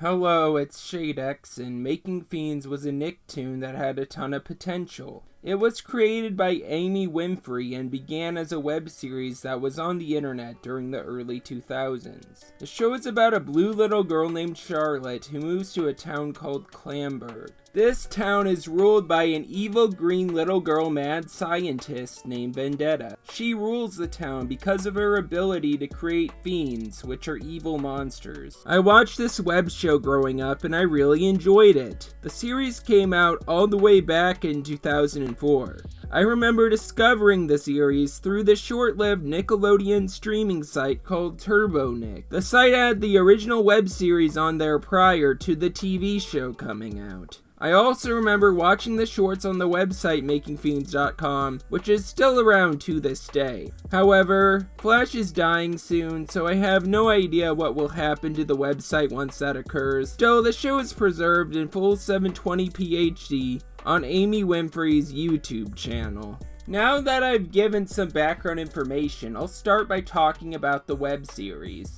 Hello, it's ShadeX, and Making Fiends was a Nicktoon that had a ton of potential. It was created by Amy Winfrey and began as a web series that was on the internet during the early 2000s. The show is about a blue little girl named Charlotte who moves to a town called Clamberg. This town is ruled by an evil green little girl mad scientist named Vendetta. She rules the town because of her ability to create fiends, which are evil monsters. I watched this web show growing up and I really enjoyed it. The series came out all the way back in 2004. I remember discovering the series through the short-lived Nickelodeon streaming site called TurboNick. The site had the original web series on there prior to the TV show coming out. I also remember watching the shorts on the website MakingFiends.com, which is still around to this day. However, Flash is dying soon, so I have no idea what will happen to the website once that occurs. Still, the show is preserved in full 720p HD on Amy Winfrey's YouTube channel. Now that I've given some background information, I'll start by talking about the web series.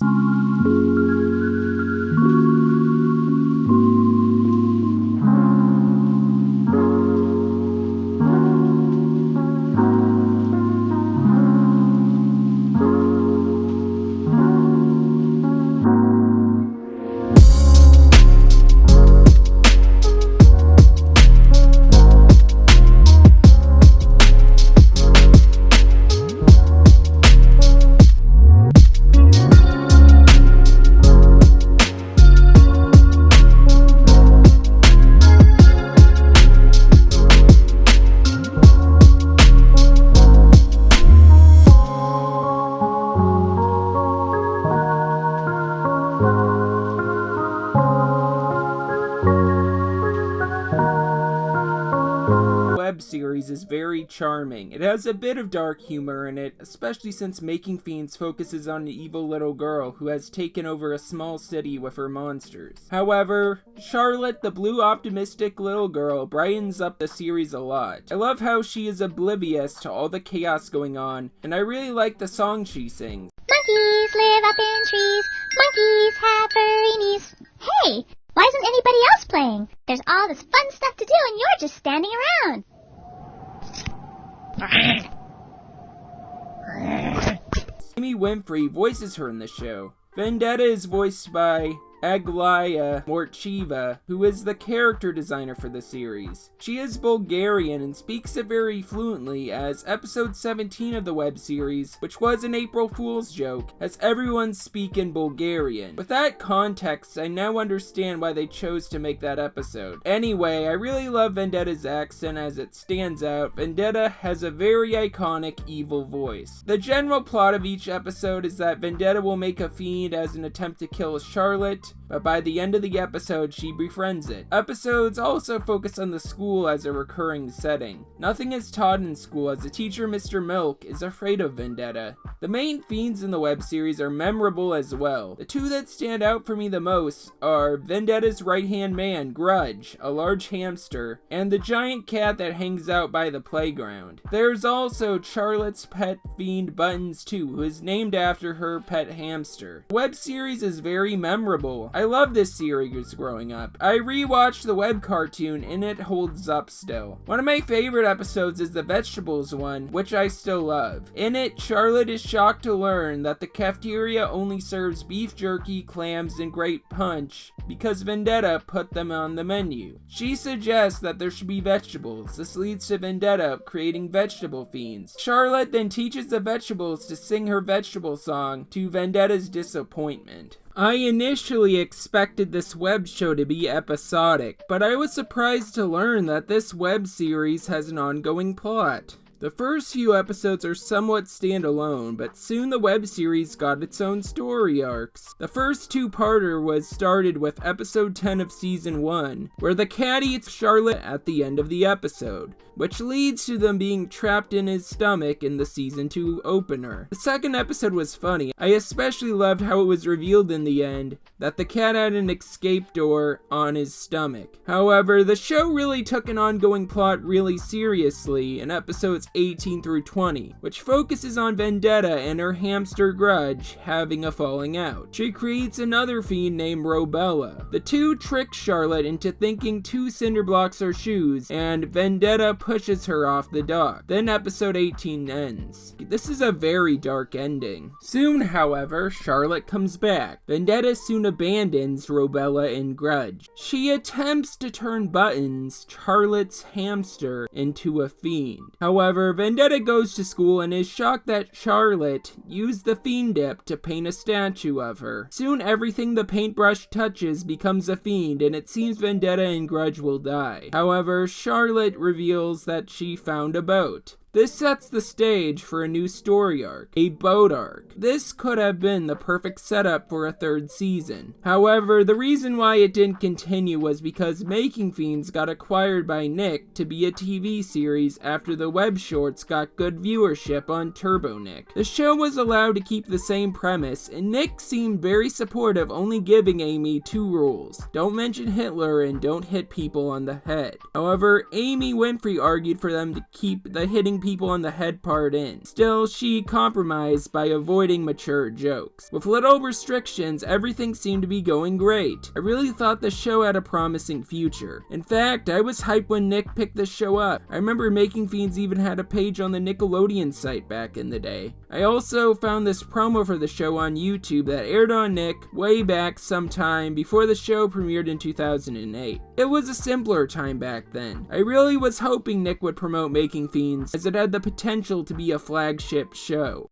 Series is very charming. It has a bit of dark humor in it, especially since Making Fiends focuses on an evil little girl who has taken over a small city with her monsters. However, Charlotte, the blue optimistic little girl, brightens up the series a lot. I love how she is oblivious to all the chaos going on, and I really like the song she sings. Monkeys live up in trees, monkeys have furry knees. Hey, why isn't anybody else playing? There's all this fun stuff to do and you're just standing around. Amy Winfrey voices her in the show. Vendetta is voiced by Aglaia Mortcheva, who is the character designer for the series. She is Bulgarian and speaks it very fluently, as episode 17 of the web series, which was an April Fool's joke, has everyone speak in Bulgarian. With that context, I now understand why they chose to make that episode. Anyway, I really love Vendetta's accent as it stands out. Vendetta has a very iconic evil voice. The general plot of each episode is that Vendetta will make a fiend as an attempt to kill Charlotte, but by the end of the episode, she befriends it. Episodes also focus on the school as a recurring setting. Nothing is taught in school as the teacher, Mr. Milk, is afraid of Vendetta. The main fiends in the web series are memorable as well. The two that stand out for me the most are Vendetta's right-hand man, Grudge, a large hamster, and the giant cat that hangs out by the playground. There's also Charlotte's pet fiend, Buttons, too, who is named after her pet hamster. The web series is very memorable. I love this series growing up. I rewatched the web cartoon and it holds up still. One of my favorite episodes is the vegetables one, which I still love. In it, Charlotte is shocked to learn that the cafeteria only serves beef jerky, clams, and grape punch because Vendetta put them on the menu. She suggests that there should be vegetables. This leads to Vendetta creating vegetable fiends. Charlotte then teaches the vegetables to sing her vegetable song to Vendetta's disappointment. I initially expected this web show to be episodic, but I was surprised to learn that this web series has an ongoing plot. The first few episodes are somewhat standalone, but soon the web series got its own story arcs. The first two-parter was started with episode 10 of season 1, where the cat eats Charlotte at the end of the episode, which leads to them being trapped in his stomach in the season 2 opener. The second episode was funny. I especially loved how it was revealed in the end that the cat had an escape door on his stomach. However, the show really took an ongoing plot really seriously in episodes 18 through 20, which focuses on Vendetta and her hamster Grudge having a falling out. She creates another fiend named Robella. The two trick Charlotte into thinking 2 cinder blocks are shoes, and Vendetta pushes her off the dock. Then episode 18 ends. This is a very dark ending. Soon, however, Charlotte comes back. Vendetta soon abandons Robella and Grudge. She attempts to turn Buttons, Charlotte's hamster, into a fiend. However, Vendetta goes to school and is shocked that Charlotte used the fiend dip to paint a statue of her. Soon everything the paintbrush touches becomes a fiend, and it seems Vendetta and Grudge will die. However, Charlotte reveals that she found a boat. This sets the stage for a new story arc, a boat arc. This could have been the perfect setup for a 3rd season. However, the reason why it didn't continue was because Making Fiends got acquired by Nick to be a TV series after the web shorts got good viewership on Turbo Nick. The show was allowed to keep the same premise, and Nick seemed very supportive, only giving Amy 2 rules. Don't mention Hitler and don't hit people on the head. However, Amy Winfrey argued for them to keep the hitting people on the head part in. Still, she compromised by avoiding mature jokes. With little restrictions, everything seemed to be going great. I really thought the show had a promising future. In fact, I was hyped when Nick picked the show up. I remember Making Fiends even had a page on the Nickelodeon site back in the day. I also found this promo for the show on YouTube that aired on Nick way back sometime before the show premiered in 2008. It was a simpler time back then. I really was hoping Nick would promote Making Fiends, as it had the potential to be a flagship show.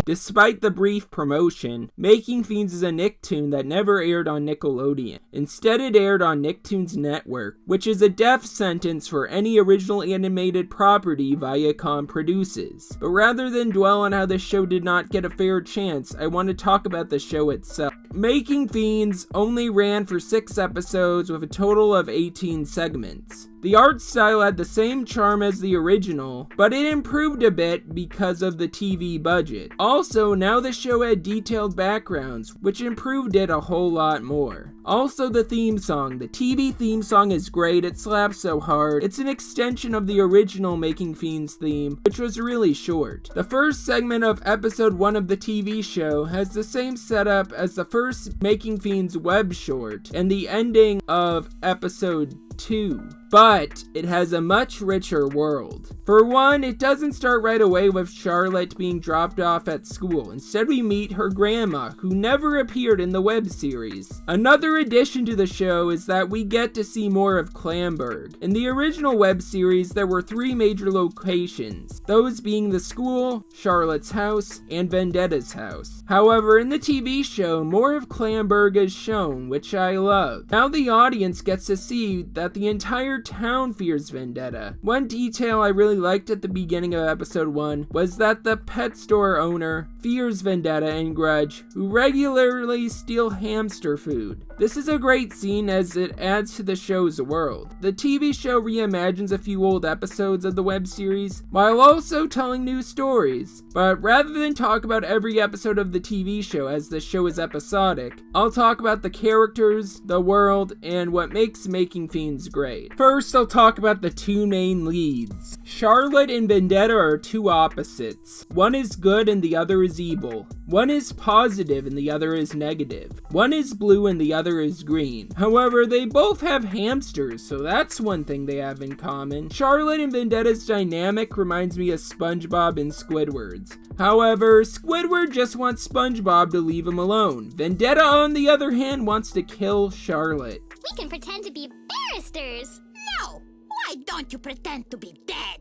Despite the brief promotion, Making Fiends is a Nicktoon that never aired on Nickelodeon. Instead, it aired on Nicktoons Network, which is a death sentence for any original animated property Viacom produces. But rather than dwell on how the show did not get a fair chance, I want to talk about the show itself. Making Fiends only ran for 6 episodes with a total of 18 segments. The art style had the same charm as the original, but it improved a bit because of the TV budget. Also, now the show had detailed backgrounds, which improved it a whole lot more. Also, the theme song. The TV theme song is great, it slaps so hard. It's an extension of the original Making Fiends theme, which was really short. The first segment of episode 1 of the TV show has the same setup as the first Making Fiends web short, and the ending of episode 2. But it has a much richer world. For one, it doesn't start right away with Charlotte being dropped off at school. Instead, we meet her grandma, who never appeared in the web series. Another addition to the show is that we get to see more of Clamberg. In the original web series, there were 3 major locations, those being the school, Charlotte's house, and Vendetta's house. However, in the TV show, more of Clamberg is shown, which I love. Now the audience gets to see that the entire town fears Vendetta. One detail I really liked at the beginning of episode 1 was that the pet store owner fears Vendetta and Grudge, who regularly steal hamster food. This is a great scene as it adds to the show's world. The TV show reimagines a few old episodes of the web series, while also telling new stories. But rather than talk about every episode of the TV show, as the show is episodic, I'll talk about the characters, the world, and what makes Making Fiends great. First, I'll talk about the 2 main leads. Charlotte and Vendetta are 2 opposites. One is good and the other is evil. One is positive and the other is negative. One is blue and the other is green. However, they both have hamsters, so that's one thing they have in common. Charlotte and Vendetta's dynamic reminds me of SpongeBob and Squidward's. However, Squidward just wants SpongeBob to leave him alone. Vendetta, on the other hand, wants to kill Charlotte. We can pretend to be barristers. No! Why don't you pretend to be dead?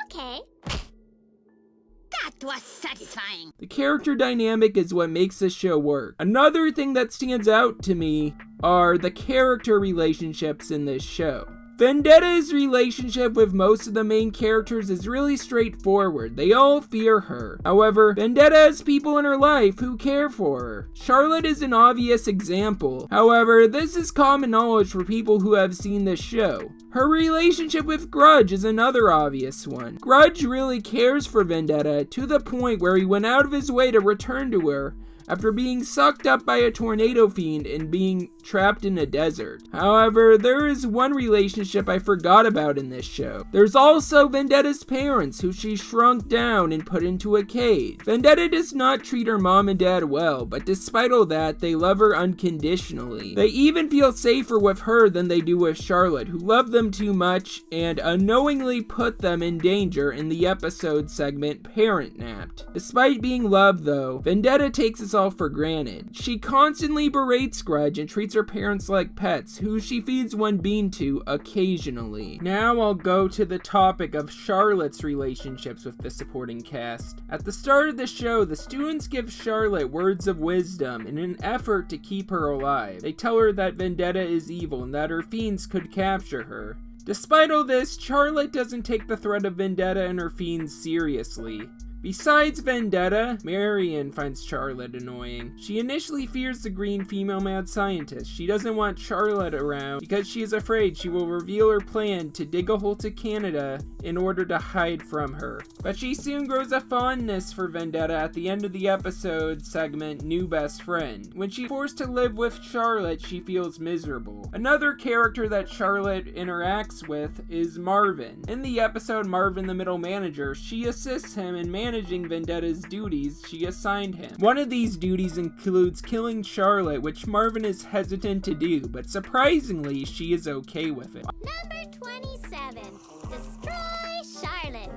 Okay. That was satisfying. The character dynamic is what makes this show work. Another thing that stands out to me are the character relationships in this show. Vendetta's relationship with most of the main characters is really straightforward. They all fear her. However, Vendetta has people in her life who care for her. Charlotte is an obvious example. However, this is common knowledge for people who have seen this show. Her relationship with Grudge is another obvious one. Grudge really cares for Vendetta to the point where he went out of his way to return to her after being sucked up by a tornado fiend and being trapped in a desert. However, there is one relationship I forgot about in this show. There's also Vendetta's parents, who she shrunk down and put into a cage. Vendetta does not treat her mom and dad well, but despite all that, they love her unconditionally. They even feel safer with her than they do with Charlotte, who loved them too much and unknowingly put them in danger in the episode segment Parent Napped. Despite being loved though, Vendetta takes this all for granted. She constantly berates Grudge and treats her parents like pets, who she feeds one bean to occasionally. Now I'll go to the topic of Charlotte's relationships with the supporting cast. At the start of the show, the students give Charlotte words of wisdom in an effort to keep her alive. They tell her that Vendetta is evil and that her fiends could capture her. Despite all this, Charlotte doesn't take the threat of Vendetta and her fiends seriously. Besides Vendetta, Marion finds Charlotte annoying. She initially fears the green female mad scientist. She doesn't want Charlotte around because she is afraid she will reveal her plan to dig a hole to Canada in order to hide from her. But she soon grows a fondness for Vendetta at the end of the episode segment New Best Friend. When she's forced to live with Charlotte, she feels miserable. Another character that Charlotte interacts with is Marvin. In the episode Marvin the Middle Manager, she assists him in managing Vendetta's duties she assigned him. One of these duties includes killing Charlotte, which Marvin is hesitant to do, but surprisingly, she is okay with it. Number 27. Destroy Charlotte.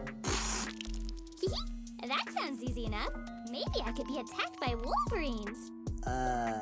That sounds easy enough. Maybe I could be attacked by Wolverines.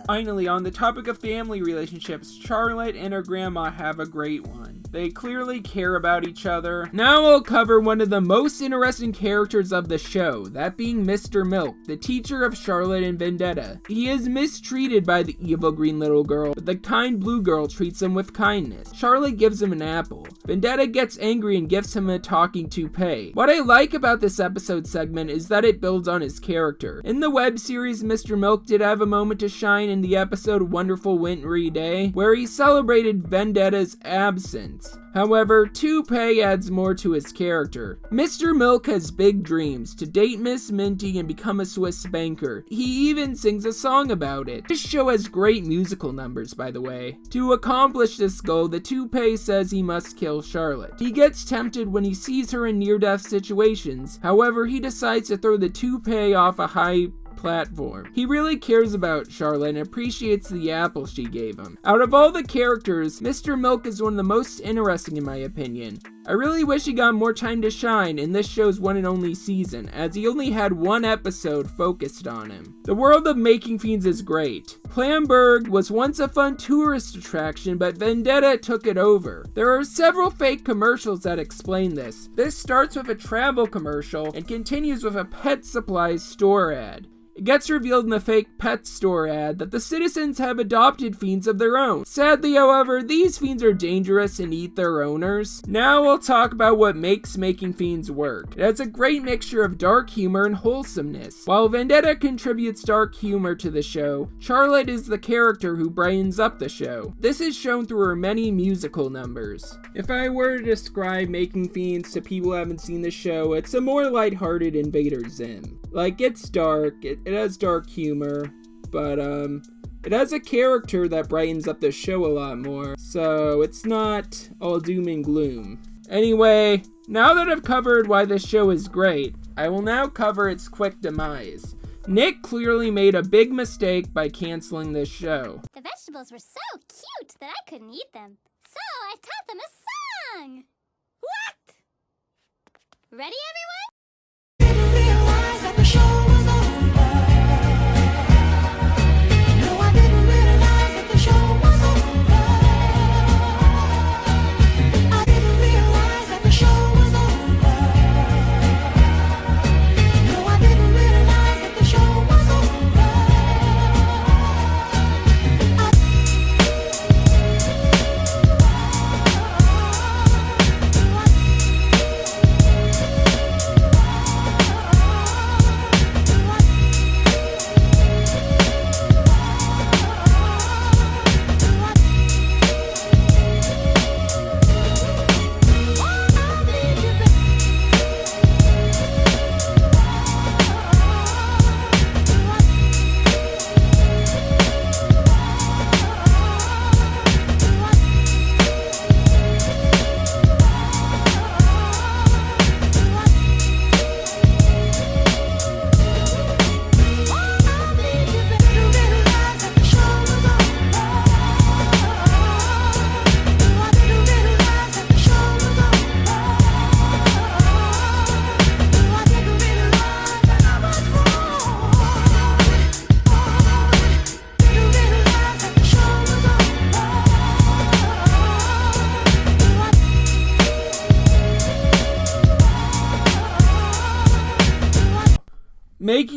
Finally, on the topic of family relationships, Charlotte and her grandma have a great one. They clearly care about each other. Now I'll cover one of the most interesting characters of the show, that being Mr. Milk, the teacher of Charlotte and Vendetta. He is mistreated by the evil green little girl, but the kind blue girl treats him with kindness. Charlotte gives him an apple. Vendetta gets angry and gives him a talking toupee. What I like about this episode segment is that it builds on his character. In the web series, Mr. Milk did have a moment to shine in the episode Wonderful Wintry Day, where he celebrated Vendetta's absence. However, Toupee adds more to his character. Mr. Milk has big dreams, to date Miss Minty and become a Swiss banker. He even sings a song about it. This show has great musical numbers, by the way. To accomplish this goal, the Toupee says he must kill Charlotte. He gets tempted when he sees her in near-death situations. However, he decides to throw the Toupee off a high platform. He really cares about Charlotte and appreciates the apple she gave him. Out of all the characters, Mr. Milk is one of the most interesting in my opinion. I really wish he got more time to shine in this show's one and only season, as he only had one episode focused on him. The world of Making Fiends is great. Plamberg was once a fun tourist attraction, but Vendetta took it over. There are several fake commercials that explain this. This starts with a travel commercial and continues with a pet supplies store ad. It gets revealed in the fake pet store ad that the citizens have adopted fiends of their own. Sadly, however, these fiends are dangerous and eat their owners. Now we'll talk about what makes Making Fiends work. It has a great mixture of dark humor and wholesomeness. While Vendetta contributes dark humor to the show, Charlotte is the character who brightens up the show. This is shown through her many musical numbers. If I were to describe Making Fiends to people who haven't seen the show, it's a more lighthearted Invader Zim. Like, it's dark, it has dark humor, but it has a character that brightens up the show a lot more, so it's not all doom and gloom. Anyway, now that I've covered why this show is great, I will now cover its quick demise. Nick clearly made a big mistake by canceling this show. The vegetables were so cute that I couldn't eat them, so I taught them a song. What? Ready, everyone? That the show was over. No, I didn't realize that the show was over. I didn't realize that the show was over. No, I didn't realize that the show was over.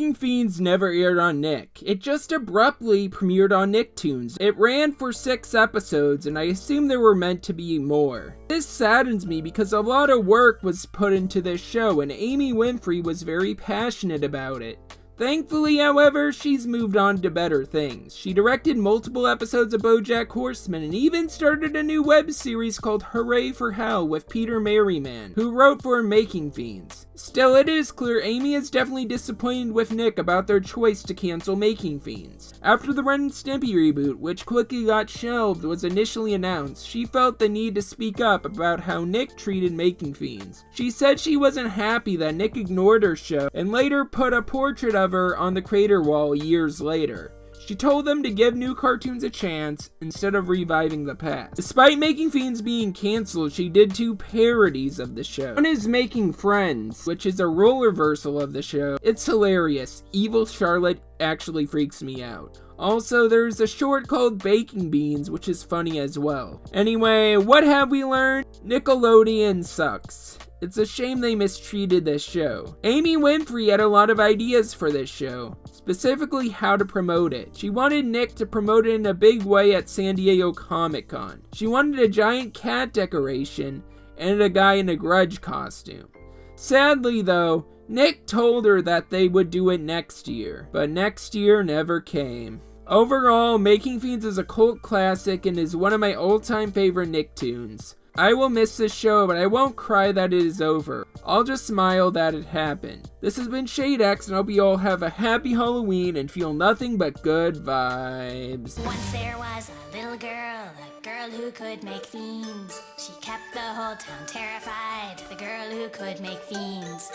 Making Fiends never aired on Nick. It just abruptly premiered on Nicktoons. It ran for 6 episodes, and I assume there were meant to be more. This saddens me because a lot of work was put into this show, and Amy Winfrey was very passionate about it. Thankfully, however, she's moved on to better things. She directed multiple episodes of BoJack Horseman and even started a new web series called Hooray for Hell with Peter Merriman, who wrote for Making Fiends. Still, it is clear Amy is definitely disappointed with Nick about their choice to cancel Making Fiends. After the Ren and Stimpy reboot, which quickly got shelved, was initially announced, she felt the need to speak up about how Nick treated Making Fiends. She said she wasn't happy that Nick ignored her show and later put a portrait of her on the creator wall years later. She told them to give new cartoons a chance instead of reviving the past. Despite Making Fiends being cancelled, she did 2 parodies of the show. One is Making Friends, which is a role reversal of the show. It's hilarious. Evil Charlotte actually freaks me out. Also, there's a short called Baking Beans, which is funny as well. Anyway, what have we learned? Nickelodeon sucks. It's a shame they mistreated this show. Amy Winfrey had a lot of ideas for this show, specifically how to promote it. She wanted Nick to promote it in a big way at San Diego Comic-Con. She wanted a giant cat decoration and a guy in a Grudge costume. Sadly though, Nick told her that they would do it next year, but next year never came. Overall, Making Fiends is a cult classic and is one of my all-time favorite Nicktoons. I will miss this show, but I won't cry that it is over. I'll just smile that it happened. This has been ShadeX, and I hope you all have a happy Halloween and feel nothing but good vibes. Once there was a little girl, a girl who could make fiends. She kept the whole town terrified, the girl who could make fiends.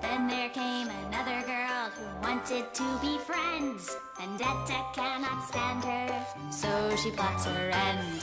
Then there came another girl who wanted to be friends, and Etta cannot stand her, so she plots her end.